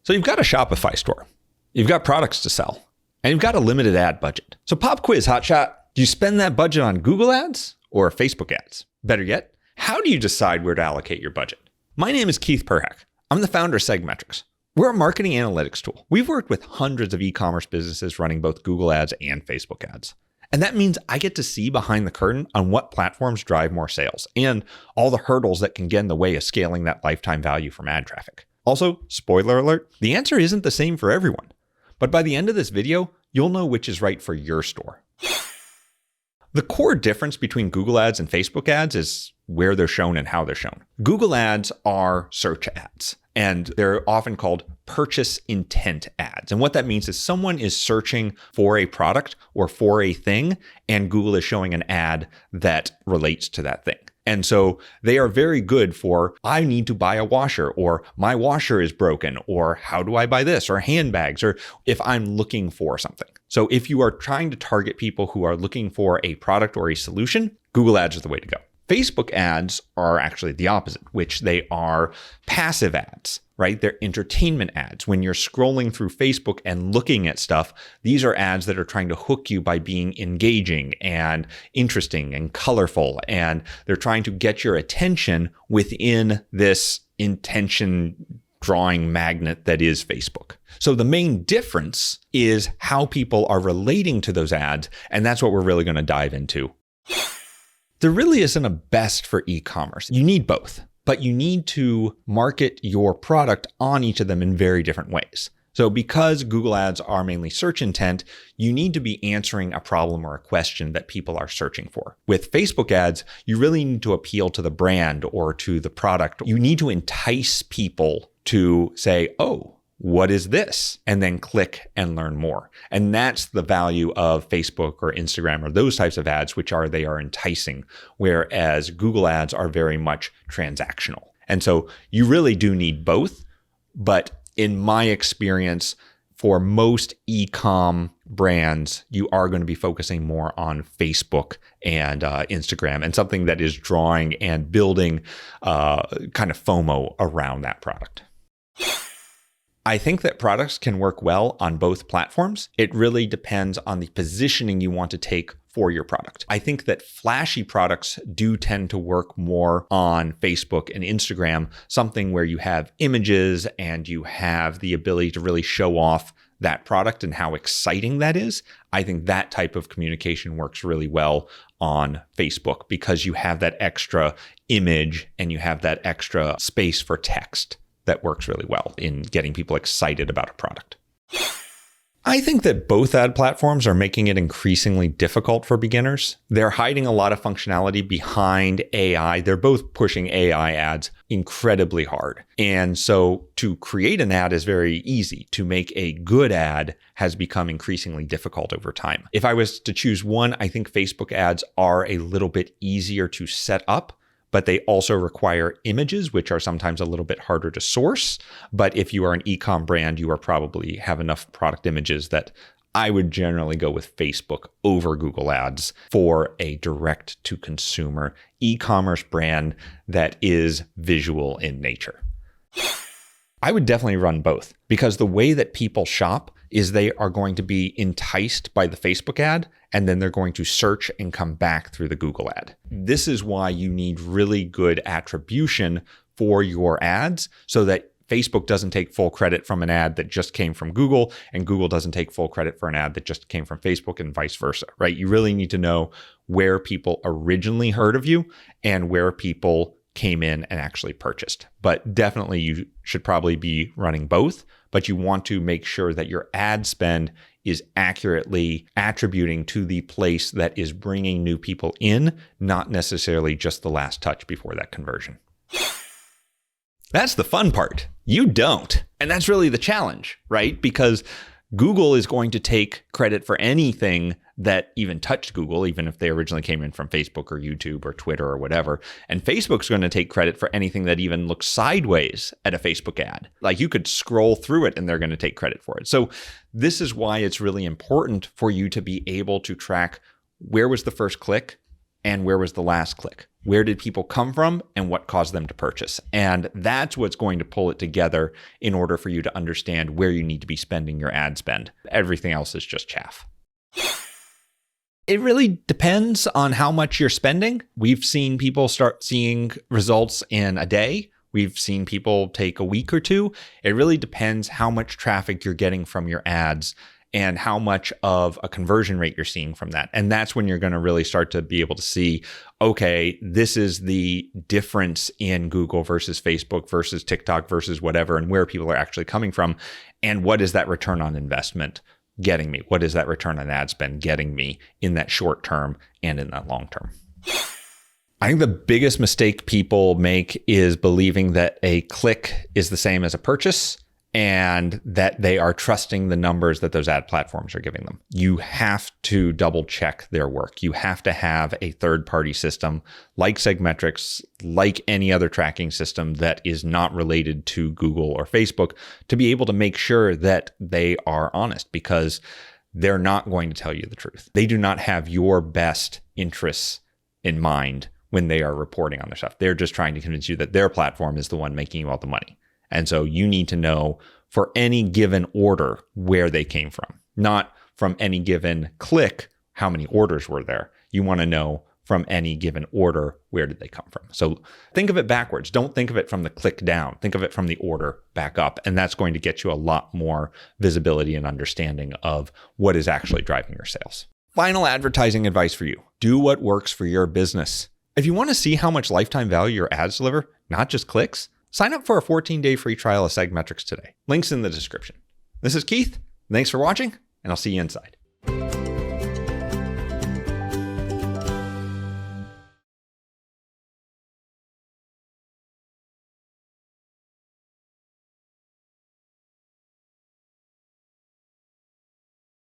So you've got a Shopify store, you've got products to sell, and you've got a limited ad budget. So pop quiz, hotshot. Do you spend that budget on Google ads or Facebook ads? Better yet, how do you decide where to allocate your budget? My name is Keith Perhack. I'm the founder of SegMetrics. We're a marketing analytics tool. We've worked with hundreds of e-commerce businesses running both Google ads and Facebook ads. And that means I get to see behind the curtain on what platforms drive more sales and all the hurdles that can get in the way of scaling that lifetime value from ad traffic. Also, spoiler alert, the answer isn't the same for everyone. But by the end of this video, you'll know which is right for your store. The core difference between Google ads and Facebook ads is where they're shown and how they're shown. Google ads are search ads, and they're often called purchase intent ads. And what that means is someone is searching for a product or for a thing, and Google is showing an ad that relates to that thing. And so they are very good for, I need to buy a washer, or my washer is broken, or how do I buy this, or handbags, or if I'm looking for something. So if you are trying to target people who are looking for a product or a solution, Google ads is the way to go. Facebook ads are actually the opposite, which they are passive ads, right? They're entertainment ads. When you're scrolling through Facebook and looking at stuff, these are ads that are trying to hook you by being engaging and interesting and colorful. And they're trying to get your attention within this intention drawing magnet that is Facebook. So the main difference is how people are relating to those ads. And that's what we're really going to dive into. There really isn't a best for e-commerce. You need both, but you need to market your product on each of them in very different ways. So because Google ads are mainly search intent, you need to be answering a problem or a question that people are searching for. With Facebook ads, you really need to appeal to the brand or to the product. You need to entice people to say, oh, what is this? And then click and learn more. And that's the value of Facebook or Instagram or those types of ads, they are enticing, whereas Google ads are very much transactional. And so you really do need both. But in my experience, for most e-com brands, you are going to be focusing more on Facebook and Instagram, and something that is drawing and building kind of FOMO around that product. I think that products can work well on both platforms. It really depends on the positioning you want to take for your product. I think that flashy products do tend to work more on Facebook and Instagram, something where you have images and you have the ability to really show off that product and how exciting that is. I think that type of communication works really well on Facebook because you have that extra image and you have that extra space for text. That works really well in getting people excited about a product. I think that both ad platforms are making it increasingly difficult for beginners. They're hiding a lot of functionality behind AI. They're both pushing AI ads incredibly hard. And so to create an ad is very easy. To make a good ad has become increasingly difficult over time. If I was to choose one, I think Facebook ads are a little bit easier to set up, but they also require images, which are sometimes a little bit harder to source. But if you are an e-com brand, you are probably have enough product images that I would generally go with Facebook over Google ads for a direct to consumer e-commerce brand that is visual in nature. I would definitely run both because the way that people shop is they are going to be enticed by the Facebook ad, and then they're going to search and come back through the Google ad. This is why you need really good attribution for your ads so that Facebook doesn't take full credit from an ad that just came from Google, and Google doesn't take full credit for an ad that just came from Facebook, and vice versa, right? You really need to know where people originally heard of you and where people came in and actually purchased. But definitely you should probably be running both, but you want to make sure that your ad spend is accurately attributing to the place that is bringing new people in, not necessarily just the last touch before that conversion. That's the fun part. You don't. And that's really the challenge, right? Because Google is going to take credit for anything that even touched Google, even if they originally came in from Facebook or YouTube or Twitter or whatever. And Facebook's going to take credit for anything that even looks sideways at a Facebook ad. Like you could scroll through it and they're going to take credit for it. So this is why it's really important for you to be able to track where was the first click and where was the last click? Where did people come from and what caused them to purchase? And that's what's going to pull it together in order for you to understand where you need to be spending your ad spend. Everything else is just chaff. It really depends on how much you're spending. We've seen people start seeing results in a day. We've seen people take a week or two. It really depends how much traffic you're getting from your ads and how much of a conversion rate you're seeing from that. And that's when you're going to really start to be able to see, okay, this is the difference in Google versus Facebook versus TikTok versus whatever, and where people are actually coming from. And what is that return on investment getting me? What is that return on ad spend getting me in that short term and in that long term? I think the biggest mistake people make is believing that a click is the same as a purchase and that they are trusting the numbers that those ad platforms are giving them. You have to double check their work. You have to have a third-party system like SegMetrics, like any other tracking system that is not related to Google or Facebook, to be able to make sure that they are honest, because they're not going to tell you the truth. They do not have your best interests in mind when they are reporting on their stuff. They're just trying to convince you that their platform is the one making you all the money. And so you need to know for any given order where they came from, not from any given click, how many orders were there. You want to know from any given order, where did they come from? So think of it backwards. Don't think of it from the click down. Think of it from the order back up. And that's going to get you a lot more visibility and understanding of what is actually driving your sales. Final advertising advice for you. Do what works for your business. If you want to see how much lifetime value your ads deliver, not just clicks, sign up for a 14-day free trial of SegMetrics today. Links in the description. This is Keith. Thanks for watching, and I'll see you inside.